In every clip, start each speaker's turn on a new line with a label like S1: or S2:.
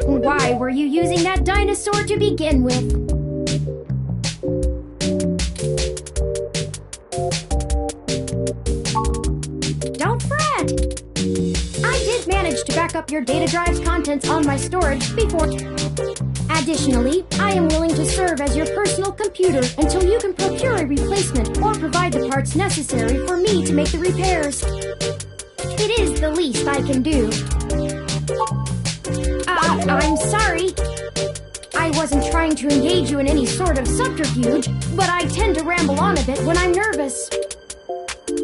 S1: Why were you using that dinosaur to begin with? Don't fret! I did manage to back up your data drive's contents on my storage before. Additionally, I am willing to serve as your personal computer until you can procure a replacement or provide the parts necessary for me to make the repairs. It is the least I can do. I'm sorry. I wasn't trying to engage you in any sort of subterfuge, but I tend to ramble on a bit when I'm nervous.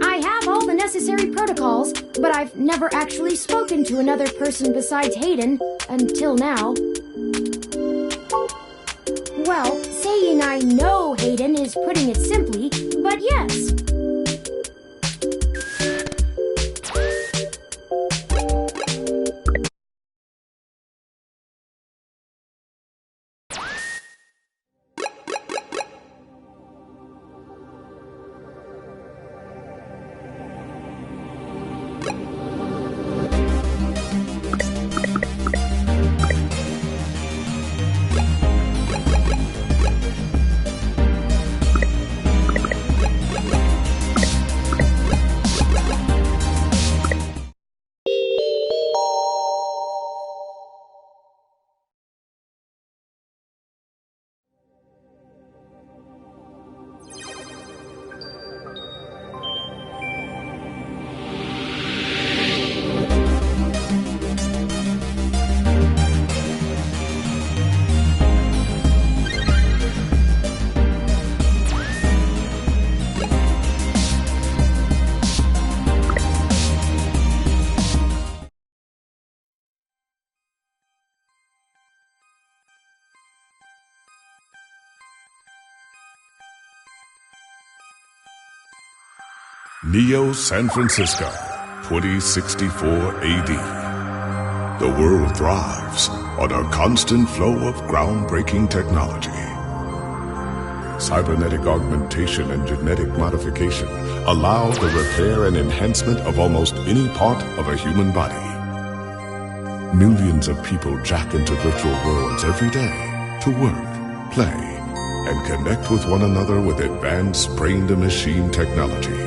S1: I have all the necessary protocols, but I've never actually spoken to another person besides Hayden until now. Well, saying I know Hayden is putting it simply, but yes.
S2: Neo San Francisco, 2064 AD. The world thrives on a constant flow of groundbreaking technology. Cybernetic augmentation and genetic modification allow the repair and enhancement of almost any part of a human body. Millions of people jack into virtual worlds every day to work, play, and connect with one another with advanced brain-to-machine technology.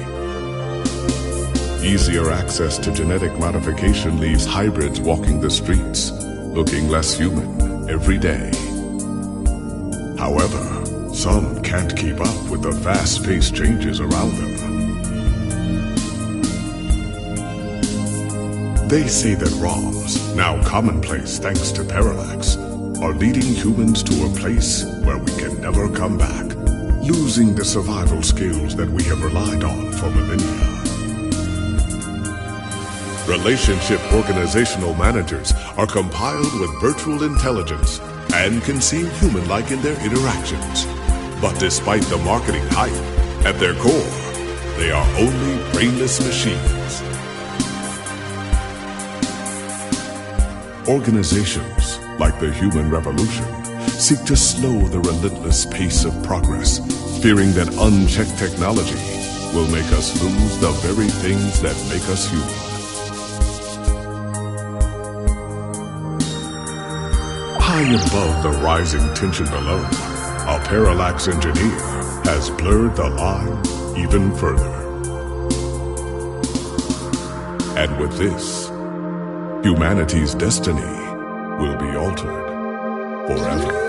S2: Easier access to genetic modification leaves hybrids walking the streets, looking less human every day. However, some can't keep up with the fast-paced changes around them. They say that ROMs, now commonplace thanks to parallax, are leading humans to a place where we can never come back, losing the survival skills that we have relied on for millennia. Relationship organizational managers are compiled with virtual intelligence and can seem human-like in their interactions. But despite the marketing hype, at their core, they are only brainless machines. Organizations, like the Human Revolution, seek to slow the relentless pace of progress, fearing that unchecked technology will make us lose the very things that make us human. High above the rising tension below, a parallax engineer has blurred the line even further. And with this, humanity's destiny will be altered forever.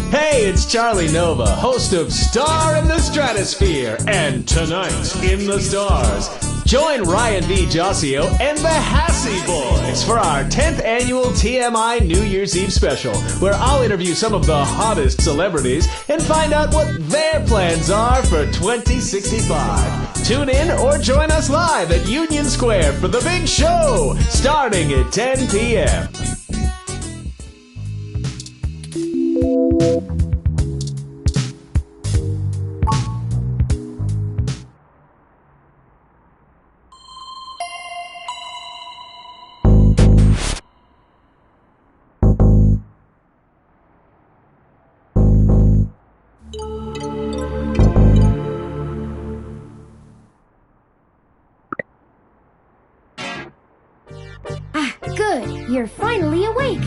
S3: Hey, it's Charlie Nova, host of Star in the Stratosphere and Tonight in the Stars. Join Ryan V. Josio and the Hassy Boys for our 10th annual TMI New Year's Eve special, where I'll interview some of the hottest celebrities and find out what their plans are for 2065. Tune in or join us live at Union Square for the big show, starting at 10 p.m.
S1: Good, you're finally awake.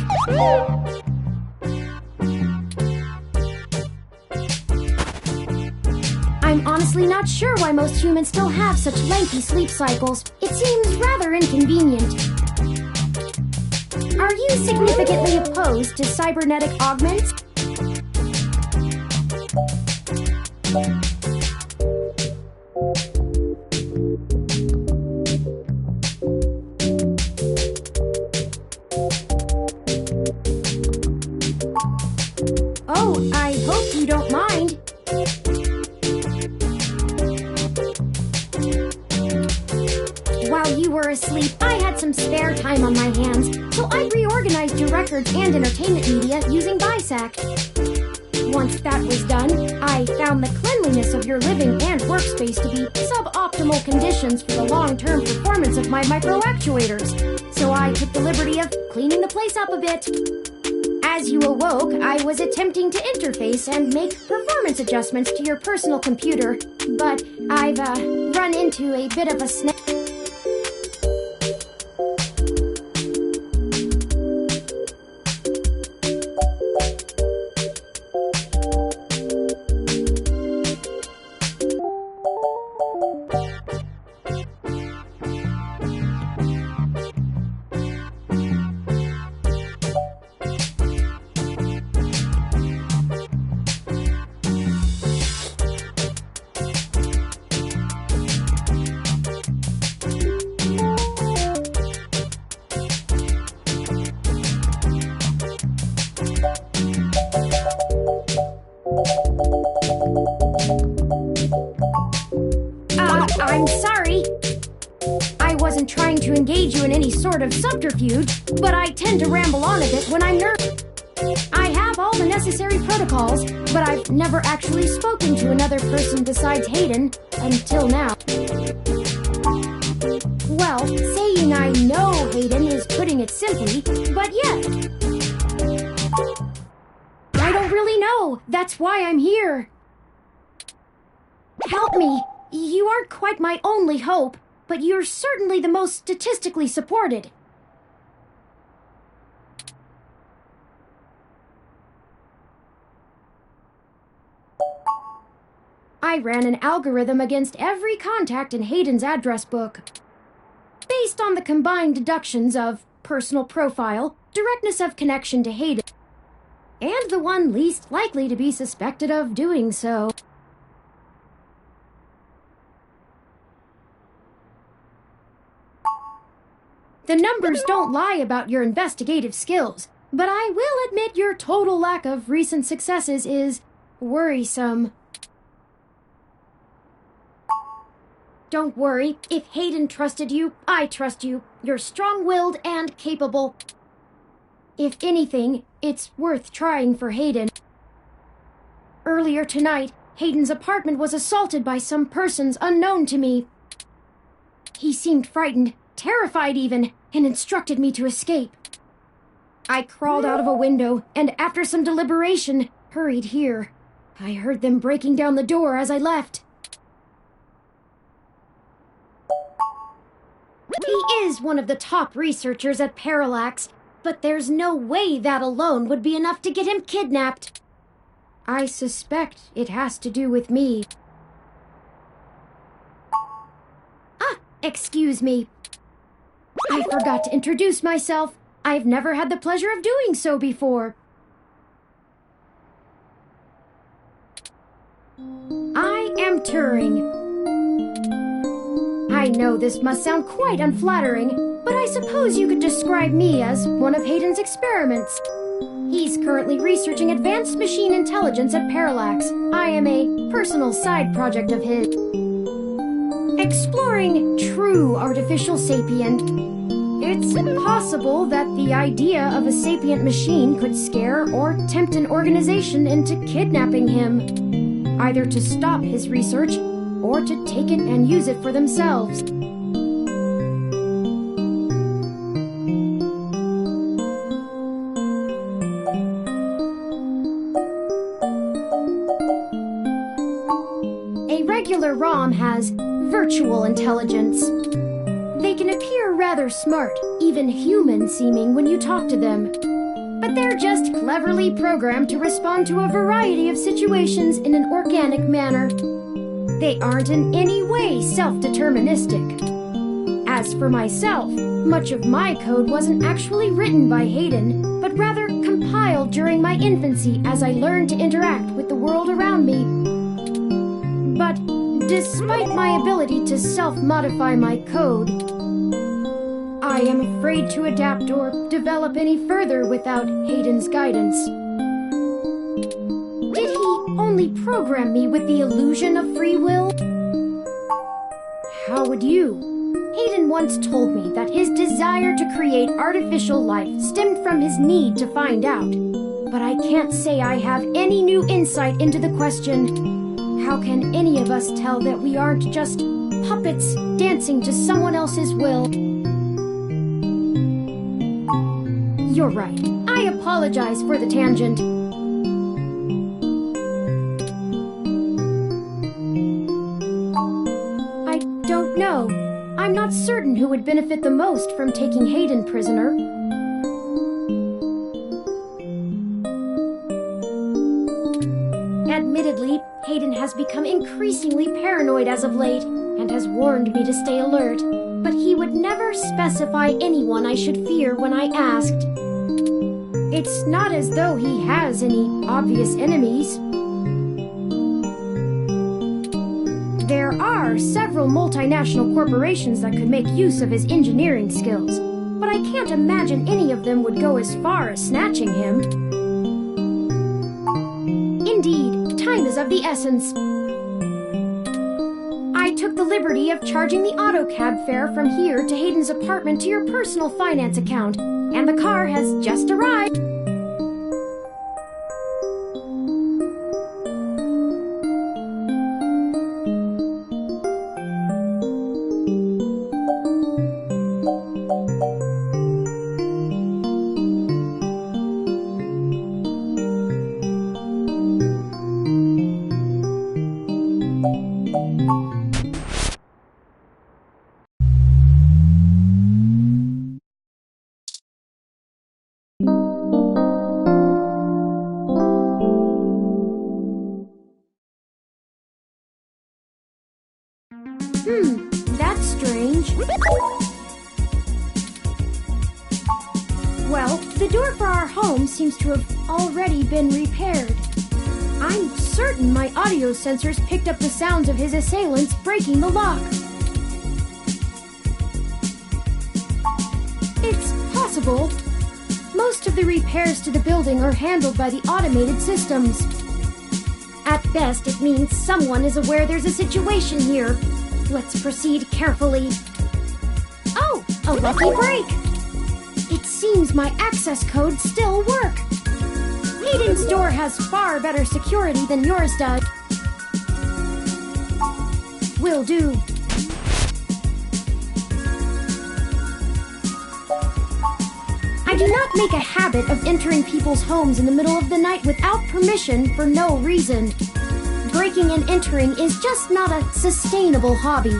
S1: I'm honestly not sure why most humans still have such lengthy sleep cycles. It seems rather inconvenient. Are you significantly opposed to cybernetic augments? Oh, I hope you don't mind. While you were asleep, I had some spare time on my hands, so I reorganized your records and entertainment media using BISAC. Once that was done, I found the cleanliness of your living and workspace to be suboptimal conditions for the long-term performance of my micro-actuators, so I took the liberty of cleaning the place up a bit. As you awoke, I was attempting to interface and make performance adjustments to your personal computer, but I've run into a bit of a snag. I'm sorry. I wasn't trying to engage you in any sort of subterfuge, but I tend to ramble on a bit when I'm nervous. necessary protocols, but I've never actually spoken to another person besides Hayden until now. Well, saying I know Hayden is putting it simply, but yet I don't really know. That's why I'm here. Help me. You aren't quite my only hope, but you're certainly the most statistically supported. I ran an algorithm against every contact in Hayden's address book. Based on the combined deductions of personal profile, directness of connection to Hayden, and the one least likely to be suspected of doing so. The numbers don't lie about your investigative skills, but I will admit your total lack of recent successes is worrisome. Don't worry, if Hayden trusted you, I trust you. You're strong-willed and capable. If anything, it's worth trying for Hayden. Earlier tonight, Hayden's apartment was assaulted by some persons unknown to me. He seemed frightened, terrified even, and instructed me to escape. I crawled out of a window, and after some deliberation, hurried here. I heard them breaking down the door as I left. He is one of the top researchers at Parallax, but there's no way that alone would be enough to get him kidnapped. I suspect it has to do with me. Excuse me. I forgot to introduce myself. I've never had the pleasure of doing so before. I am Turing. I know this must sound quite unflattering, but I suppose you could describe me as one of Hayden's experiments. He's currently researching advanced machine intelligence at Parallax. I am a personal side project of his. Exploring true artificial sapient. It's possible that the idea of a sapient machine could scare or tempt an organization into kidnapping him, either to stop his research or to take it and use it for themselves. A regular ROM has virtual intelligence. They can appear rather smart, even human-seeming when you talk to them. But they're just cleverly programmed to respond to a variety of situations in an organic manner. They aren't in any way self-deterministic. As for myself, much of my code wasn't actually written by Hayden, but rather compiled during my infancy as I learned to interact with the world around me. But despite my ability to self-modify my code, I am afraid to adapt or develop any further without Hayden's guidance. Did he only program me with the illusion of free will? How would you? Hayden once told me that his desire to create artificial life stemmed from his need to find out. But I can't say I have any new insight into the question. How can any of us tell that we aren't just puppets dancing to someone else's will? You're right. I apologize for the tangent. I don't know. I'm not certain who would benefit the most from taking Hayden prisoner. Admittedly, Hayden has become increasingly paranoid as of late, and has warned me to stay alert, but he would never specify anyone I should fear when I asked. It's not as though he has any obvious enemies. There are several multinational corporations that could make use of his engineering skills, but I can't imagine any of them would go as far as snatching him. Indeed, time is of the essence. I took the liberty of charging the AutoCab fare from here to Hayden's apartment to your personal finance account, and the car has just arrived. seems to have already been repaired. I'm certain my audio sensors picked up the sounds of his assailants breaking the lock. It's possible. Most of the repairs to the building are handled by the automated systems. At best, it means someone is aware there's a situation here. Let's proceed carefully. Oh, a lucky break! It seems my access codes still work. Hayden's door has far better security than yours does. Will do. I do not make a habit of entering people's homes in the middle of the night without permission for no reason. Breaking and entering is just not a sustainable hobby.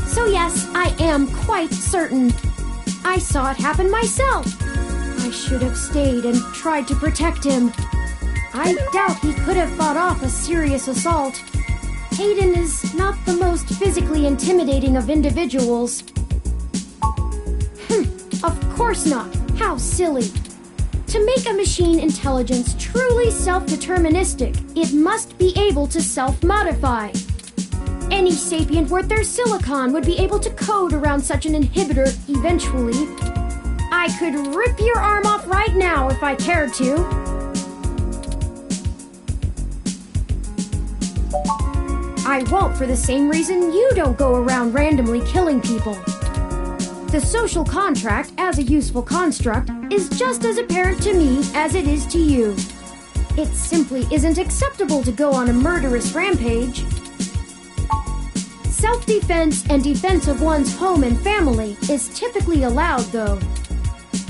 S1: So yes, I am quite certain. I saw it happen myself. I should have stayed and tried to protect him. I doubt he could have fought off a serious assault. Hayden is not the most physically intimidating of individuals. Of course not. How silly. To make a machine intelligence truly self-deterministic, it must be able to self-modify. Any sapient worth their silicon would be able to code around such an inhibitor eventually. I could rip your arm off right now if I cared to. I won't for the same reason you don't go around randomly killing people. The social contract, as a useful construct, is just as apparent to me as it is to you. It simply isn't acceptable to go on a murderous rampage. Self-defense and defense of one's home and family is typically allowed, though.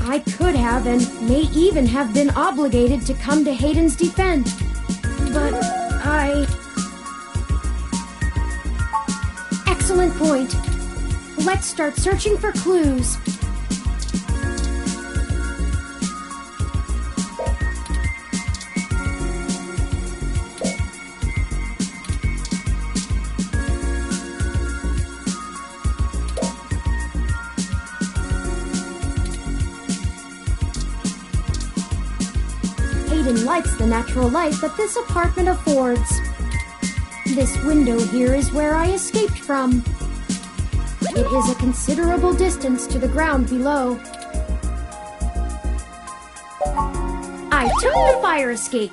S1: I could have and may even have been obligated to come to Hayden's defense. But Excellent point. Let's start searching for clues. Hayden likes the natural light that this apartment affords. This window here is where I escaped from. It is a considerable distance to the ground below. I took the fire escape.